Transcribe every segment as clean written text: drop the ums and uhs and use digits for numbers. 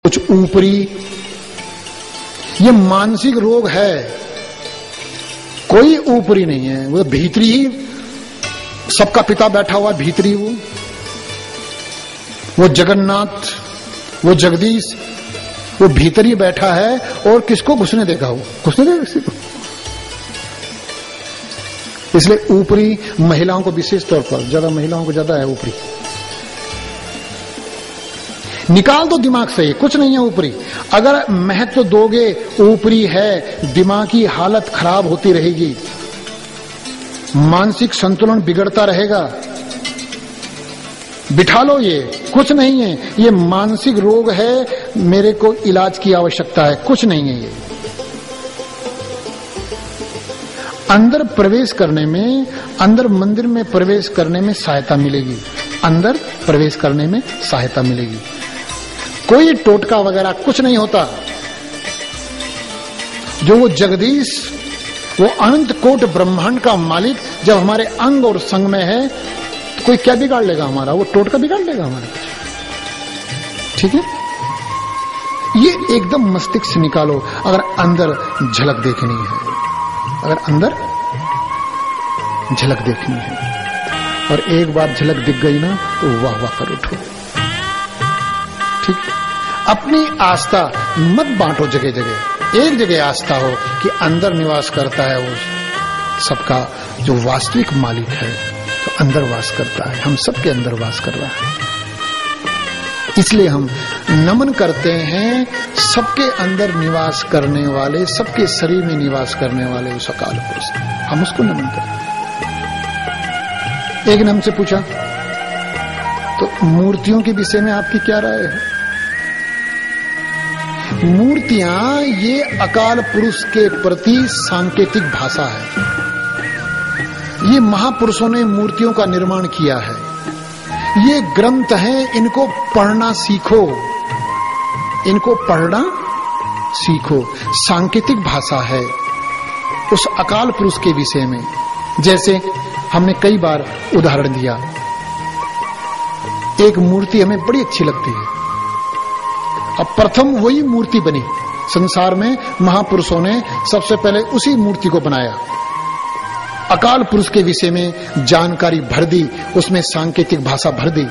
कुछ ऊपरी, ये मानसिक रोग है, कोई ऊपरी नहीं है, वो भीतरी ही सबका पिता बैठा हुआ भीतरी, वो जगन्नाथ, वो जगदीश, वो भीतर ही बैठा है। और किसको घुसने देगा? वो घुसने देगा किसी को? इसलिए ऊपरी महिलाओं को विशेष तौर पर, ज्यादा महिलाओं को ज्यादा है ऊपरी। निकाल दो दिमाग से, कुछ नहीं है ऊपरी। अगर महत्व दोगे ऊपरी है, दिमाग की हालत खराब होती रहेगी, मानसिक संतुलन बिगड़ता रहेगा। बिठा लो, ये कुछ नहीं है, ये मानसिक रोग है, मेरे को इलाज की आवश्यकता है, कुछ नहीं है। ये अंदर प्रवेश करने में, अंदर मंदिर में प्रवेश करने में सहायता मिलेगी, अंदर प्रवेश करने में सहायता मिलेगी। कोई टोटका वगैरह कुछ नहीं होता। जो वो जगदीश, वो अनंत कोट ब्रह्मांड का मालिक जब हमारे अंग और संग में है, तो कोई क्या बिगाड़ लेगा हमारा? वो टोटका बिगाड़ लेगा हमारा कुछ? ठीक है, ये एकदम मस्तिष्क से निकालो। अगर अंदर झलक देखनी है, अगर अंदर झलक देखनी है, और एक बार झलक दिख गई ना, तो वाह वाह कर उठो। ठीक, अपनी आस्था मत बांटो जगह जगह, एक जगह आस्था हो कि अंदर निवास करता है वो सबका जो वास्तविक मालिक है, तो अंदर वास करता है, हम सबके अंदर वास कर रहा है। इसलिए हम नमन करते हैं सबके अंदर निवास करने वाले, सबके शरीर में निवास करने वाले उस अकाल पुरुष, हम उसको नमन करते हैं। एक ने हमसे पूछा, तो मूर्तियों के विषय में आपकी क्या राय है? मूर्तियां ये अकाल पुरुष के प्रति सांकेतिक भाषा है। ये महापुरुषों ने मूर्तियों का निर्माण किया है, ये ग्रंथ हैं, इनको पढ़ना सीखो, इनको पढ़ना सीखो। सांकेतिक भाषा है उस अकाल पुरुष के विषय में। जैसे हमने कई बार उदाहरण दिया, एक मूर्ति हमें बड़ी अच्छी लगती है, अब प्रथम वही मूर्ति बनी संसार में, महापुरुषों ने सबसे पहले उसी मूर्ति को बनाया, अकाल पुरुष के विषय में जानकारी भर दी, उसमें सांकेतिक भाषा भर दी।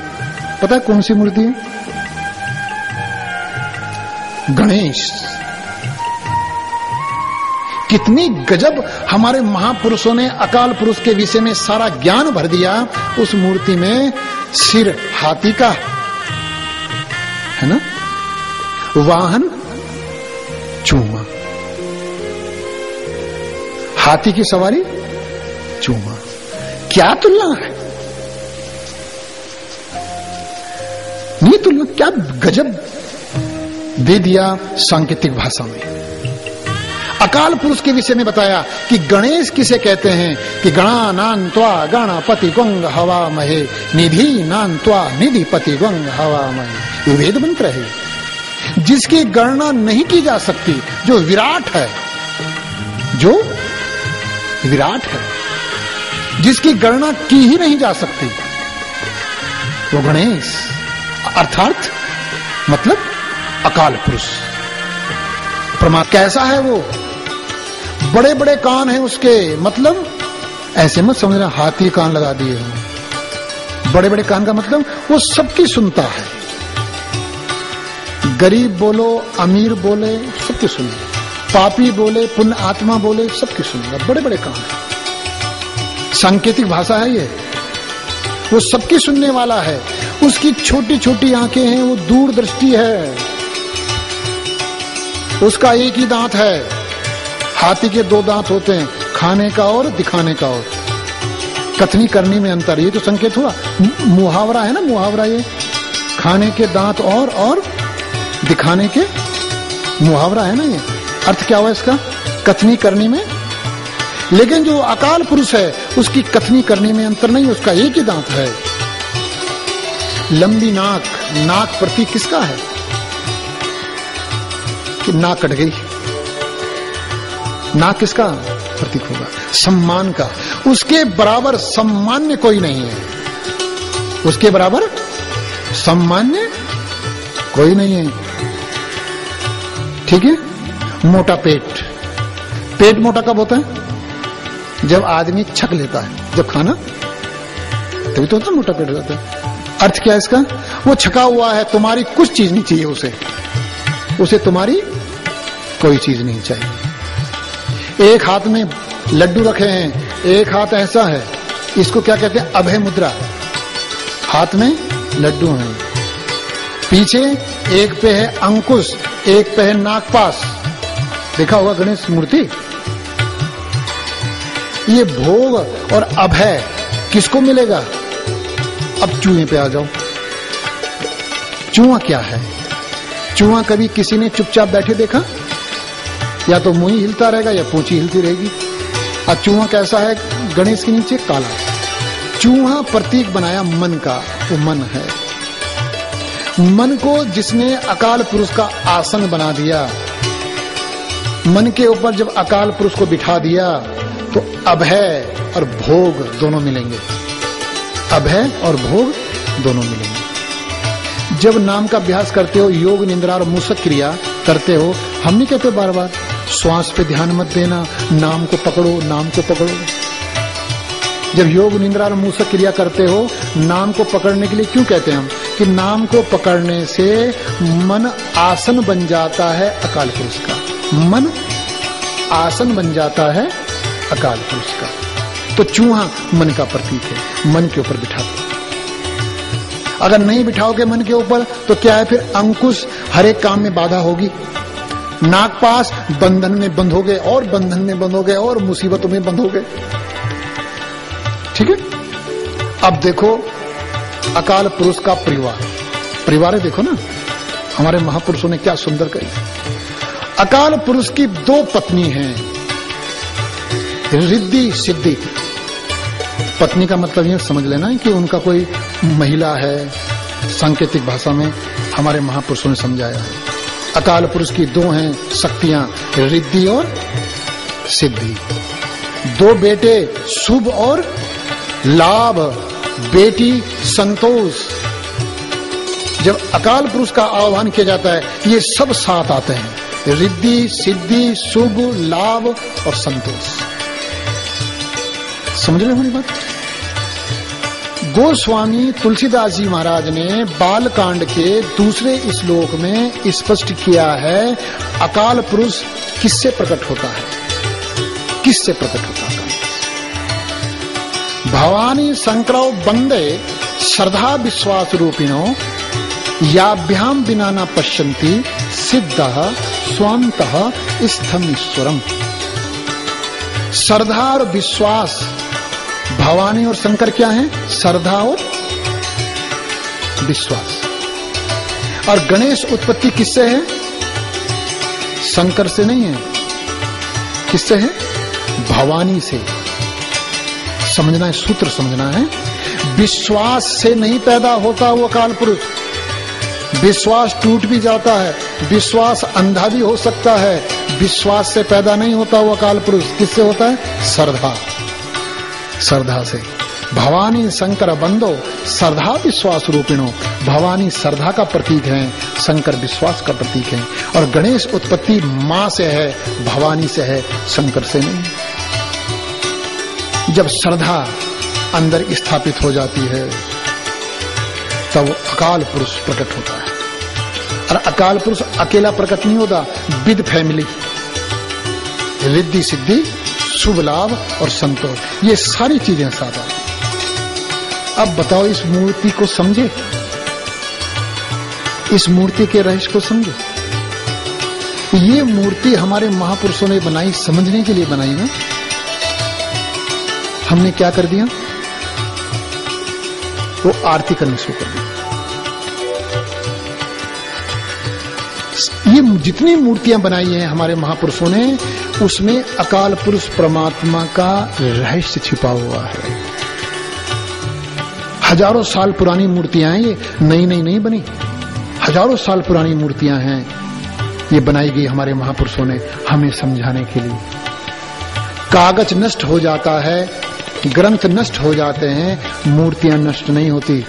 पता है कौन सी मूर्ति है? गणेश। कितनी गजब हमारे महापुरुषों ने अकाल पुरुष के विषय में सारा ज्ञान भर दिया उस मूर्ति में। सिर हाथी का है ना, वाहन चूमा, हाथी की सवारी चूमा। क्या तुलना है, नहीं तुलना, क्या गजब दे दिया सांकेतिक भाषा में। अकाल पुरुष के विषय में बताया कि गणेश किसे कहते हैं, कि गणा नान त्वा गणपति गंग हवा महे, निधि नान त्वा निधि पति गंग हवा महे। ये वेद मंत्र है जिसकी गणना नहीं की जा सकती, जो विराट है, जो विराट है, जिसकी गणना की ही नहीं जा सकती, वो गणेश, अर्थात मतलब अकाल पुरुष। प्रमाण कैसा है वो? बड़े बड़े कान हैं उसके, मतलब ऐसे मत समझना हाथी कान लगा दिए हैं। बड़े बड़े कान का मतलब वो सबकी सुनता है, गरीब बोलो, अमीर बोले, सबकी सुने, पापी बोले, पुण्य आत्मा बोले, सबकी सुनेगा। बड़े बड़े कान है, सांकेतिक भाषा है ये, वो सबकी सुनने वाला है। उसकी छोटी छोटी आंखें हैं, वो दूरदृष्टि है, उसका एक ही दांत है, हाथी के दो दांत होते हैं, खाने का और दिखाने का और कथनी करनी में अंतर। ये तो संकेत हुआ, मुहावरा है ना, मुहावरा ये खाने के दांत और दिखाने के, मुहावरा है ना ये। अर्थ क्या हुआ इसका? कथनी करनी में। लेकिन जो अकाल पुरुष है उसकी कथनी करने में अंतर नहीं, उसका एक ही दांत है। लंबी नाक, नाक प्रतीक किसका है? कि नाक कट गई, नाक किसका प्रतीक होगा? सम्मान का। उसके बराबर सम्मान्य कोई नहीं है, उसके बराबर सम्मान्य कोई नहीं है। ठीक है। मोटा पेट, पेट मोटा कब होता है? जब आदमी छक लेता है, जब खाना, तभी तो होता है मोटा पेट हो जाता है। अर्थ क्या है इसका? वो छका हुआ है, तुम्हारी कुछ चीज नहीं चाहिए उसे तुम्हारी कोई चीज नहीं चाहिए। एक हाथ में लड्डू रखे हैं, एक हाथ ऐसा है, इसको क्या कहते हैं? अभय मुद्रा। हाथ में लड्डू हैं, पीछे एक पे है अंकुश, एक पे है नागपाश। देखा होगा गणेश मूर्ति। ये भोग और अभय किसको मिलेगा? अब चूहे पे आ जाओ। चूहा क्या है? चूहा कभी किसी ने चुपचाप बैठे देखा? या तो मुंह ही हिलता रहेगा या पूंछी हिलती रहेगी। और चूहा कैसा है? गणेश के नीचे काला। चूहा प्रतीक बनाया मन का, वो मन है। मन को जिसने अकाल पुरुष का आसन बना दिया, मन के ऊपर जब अकाल पुरुष को बिठा दिया तो अभय और भोग दोनों मिलेंगे। अभय और भोग दोनों मिलेंगे। जब नाम का अभ्यास करते हो, योग निद्रा और मूसक क्रिया करते हो, हम नहीं कहते बार बार श्वास पे ध्यान मत देना, नाम को पकड़ो, नाम को पकड़ो। जब योग निद्रा और मूसक क्रिया करते हो, नाम को पकड़ने के लिए क्यों कहते हैं हम? कि नाम को पकड़ने से मन आसन बन जाता है अकाल पुरुष का। मन आसन बन जाता है अकाल पुरुष का। तो चूहा मन का प्रतीक है, मन के ऊपर बिठाते। अगर नहीं बिठाओगे मन के ऊपर तो क्या है? फिर अंकुश हर एक काम में बाधा होगी। नागपाश बंधन में बंधोगे और बंधन में बंधोगे और मुसीबतों में बंधोगे। ठीक है। अब देखो अकाल पुरुष का परिवार है, देखो ना हमारे महापुरुषों ने क्या सुंदर करी। अकाल पुरुष की 2 पत्नी हैं, रिद्धि सिद्धि। पत्नी का मतलब ये समझ लेना है कि उनका कोई महिला है। सांकेतिक भाषा में हमारे महापुरुषों ने समझाया है। अकाल पुरुष की 2 हैं शक्तियां, रिद्धि और सिद्धि। 2 बेटे शुभ और लाभ, बेटी संतोष। जब अकाल पुरुष का आह्वान किया जाता है, ये सब साथ आते हैं, रिद्धि सिद्धि शुभ लाभ और संतोष। समझ रहे हो मेरी बात? गोस्वामी तुलसीदास जी महाराज ने बालकांड के 2 श्लोक में स्पष्ट किया है अकाल पुरुष किससे प्रकट होता है, किससे प्रकट होता है। भवानी शंकरौ वंदे श्रद्धा विश्वास रूपिणो याभ्याम बिना न पश्यन्ति सिद्धः स्वान्तः स्थम ईश्वरम। श्रद्धा और विश्वास, भवानी और शंकर क्या है? श्रद्धा और विश्वास। और गणेश उत्पत्ति किससे है? शंकर से नहीं है। किससे है? भवानी से। समझना है, सूत्र समझना है। विश्वास से नहीं पैदा होता वो अकाल पुरुष। विश्वास टूट भी जाता है, विश्वास अंधा भी हो सकता है। विश्वास से पैदा नहीं होता वो अकाल पुरुष। किससे होता है? श्रद्धा, श्रद्धा से। भवानी शंकर बंदो श्रद्धा विश्वास रूपिणो। भवानी श्रद्धा का प्रतीक है, शंकर विश्वास का प्रतीक है। और गणेश उत्पत्ति मां से है, भवानी से है, शंकर से नहीं। जब श्रद्धा अंदर स्थापित हो जाती है तब अकाल पुरुष प्रकट होता है। और अकाल पुरुष अकेला प्रकट नहीं होता, विद फैमिली। रिद्धि सिद्धि शुभ लाभ और संतोष, ये सारी चीजें साथ आती। अब बताओ इस मूर्ति को समझे, इस मूर्ति के रहस्य को समझे। ये मूर्ति हमारे महापुरुषों ने बनाई, समझने के लिए बनाई ना। हमने क्या कर दिया? वो आरती करनी शुरू कर दी। ये जितनी मूर्तियां बनाई हैं हमारे महापुरुषों ने, उसमें अकाल पुरुष परमात्मा का रहस्य छिपा हुआ है। हजारों साल पुरानी मूर्तियां हैं, ये नई नई नहीं बनी। हजारों साल पुरानी मूर्तियां हैं, ये बनाई गई हमारे महापुरुषों ने हमें समझाने के लिए। कागज नष्ट हो जाता है, ग्रंथ नष्ट हो जाते हैं, मूर्तियां नष्ट नहीं होती।